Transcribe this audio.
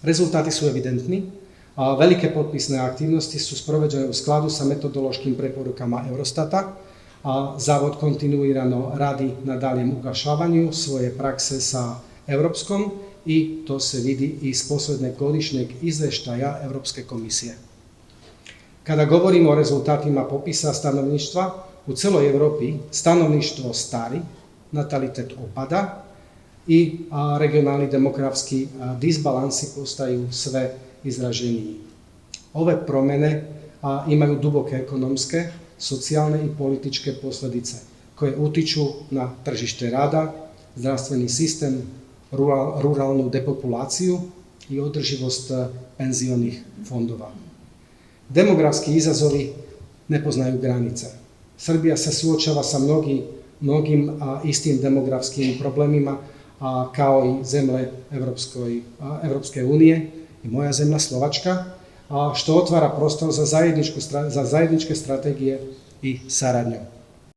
Rezultati su evidentni, a velike potpisne aktivnosti su sproveđene u skladu sa metodološkim preporukama Eurostata, a Zavod kontinuirano radi na daljem uglašavanju svoje prakse sa Europskom i to se vidi iz posljednjeg godišnjeg izvještaja Europske komisije. Kada govorimo o rezultatima popisa stanovništva, u celoj Europi stanovništvo stari, natalitet opada i regionalni demografski disbalansi postaju sve izraženiji. Ove promjene imaju duboke ekonomske, socijalne i političke posljedice koje utiču na tržište rada, zdravstveni sistem, ruralnu depopulaciju i održivost penzionih fondova. Demografski izazovi ne poznaju granice. Srbija se suočava sa mnogim istim demografskim problemima kao i zemlje Evropske unije i moja zemlja Slovačka, što otvara prostor za zajedničke strategije i saradnju.